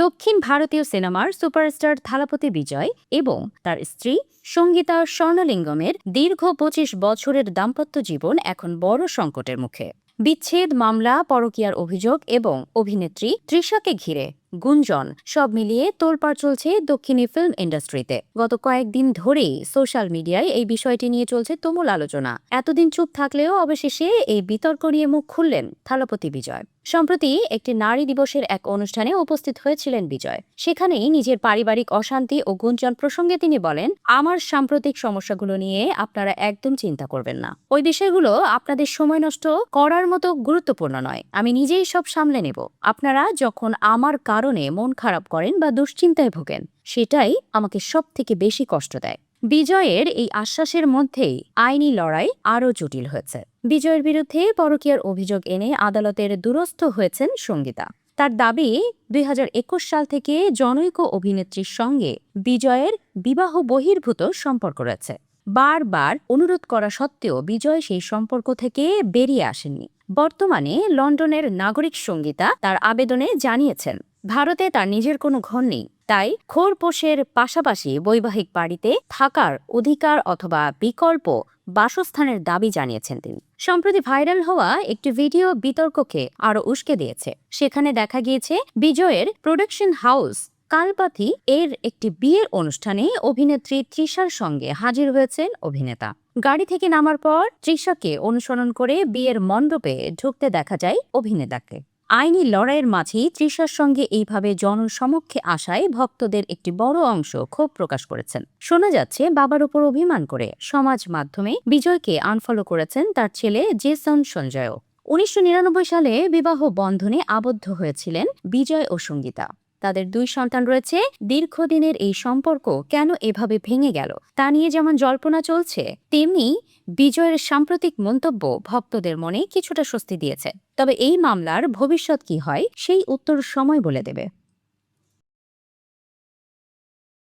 দক্ষিণ ভারতীয় সিনেমার সুপারস্টার থালাপতি বিজয় এবং তার স্ত্রী সঙ্গীতা স্বর্ণলিঙ্গমের দীর্ঘ ২৫ বছরের দাম্পত্য জীবন এখন বড় সংকটের মুখে। বিচ্ছেদ মামলা, পরকীয়ার অভিযোগ এবং অভিনেত্রী তৃষাকে ঘিরে গুঞ্জন সব মিলিয়ে তোলপাড় চলছে দক্ষিণী ফিল্ম ইন্ডাস্ট্রিতে। গত কয়েকদিন ধরেই সোশ্যাল মিডিয়ায় এই বিষয়টি নিয়ে চলছে তুমুল আলোচনা। এতদিন চুপ থাকলেও অবশেষে এই বিতর্ক নিয়ে মুখ খুললেন থালাপতি বিজয়। সম্প্রতি একটি নারী দিবসের এক অনুষ্ঠানে উপস্থিত হয়েছিলেন বিজয়। সেখানেই নিজের পারিবারিক অশান্তি ও গুঞ্জন প্রসঙ্গে তিনি বলেন, আমার সাম্প্রতিক সমস্যাগুলো নিয়ে আপনারা একদম চিন্তা করবেন না। ওই বিষয়গুলো আপনাদের সময় নষ্ট করার মতো গুরুত্বপূর্ণ নয়। আমি নিজেই সব সামলে নেব। আপনারা যখন আমার কারণে মন খারাপ করেন বা দুশ্চিন্তায় ভোগেন, সেটাই আমাকে সব থেকে বেশি কষ্ট দেয়। বিজয়ের এই আশ্বাসের মধ্যেই আইনি লড়াই আরও জটিল হয়েছে। বিজয়ের বিরুদ্ধে পরকীয়ার অভিযোগ এনে আদালতের দ্বারস্থ হয়েছেন সঙ্গীতা। তার দাবি, ২০২১ সাল থেকে জনৈক অভিনেত্রীর সঙ্গে বিজয়ের বিবাহ বহির্ভূত সম্পর্ক রয়েছে। বারবার অনুরোধ করা সত্ত্বেও বিজয় সেই সম্পর্ক থেকে বেরিয়ে আসেননি। বর্তমানে লন্ডনের নাগরিক সঙ্গীতা তার আবেদনে জানিয়েছেন, ভারতে তার নিজের কোনো ঘর নেই, তাই খোরপোশের পাশাপাশি বৈবাহিক বাড়িতে থাকার অধিকার অথবা বিকল্প বাসস্থানের দাবি জানিয়েছেন তিনি। সম্প্রতি ভাইরাল হওয়া একটি ভিডিও বিতর্ককে আরও উস্কে দিয়েছে। সেখানে দেখা গিয়েছে বিজয়ের প্রোডাকশন হাউস কালপাথি এর একটি বিয়ের অনুষ্ঠানে অভিনেত্রী তৃষার সঙ্গে হাজির হয়েছেন অভিনেতা। গাড়ি থেকে নামার পর তৃষাকে অনুসরণ করে বিয়ের মণ্ডপে ঢুকতে দেখা যায় অভিনেতাকে। আইনি লড়াইয়ের মাঝেই তৃষার সঙ্গে এইভাবে জনসমক্ষে আসায় ভক্তদের একটি বড় অংশ ক্ষোভ প্রকাশ করেছেন। শোনা যাচ্ছে বাবার উপর অভিমান করে সমাজ মাধ্যমে বিজয়কে আনফলো করেছেন তার ছেলে জেসন সঞ্জয়ও। ১৯৯৯ সালে বিবাহ বন্ধনে আবদ্ধ হয়েছিলেন বিজয় ও সঙ্গীতা। তাদের ২ সন্তান রয়েছে। দীর্ঘদিনের এই সম্পর্ক কেন এভাবে ভেঙে গেল তা নিয়ে যেমন জল্পনা চলছে, তেমনি বিজয়ের সাম্প্রতিক মন্তব্য ভক্তদের মনে কিছুটা স্বস্তি দিয়েছে। তবে এই মামলার ভবিষ্যৎ কি হয় সেই উত্তর সময় বলে দেবে।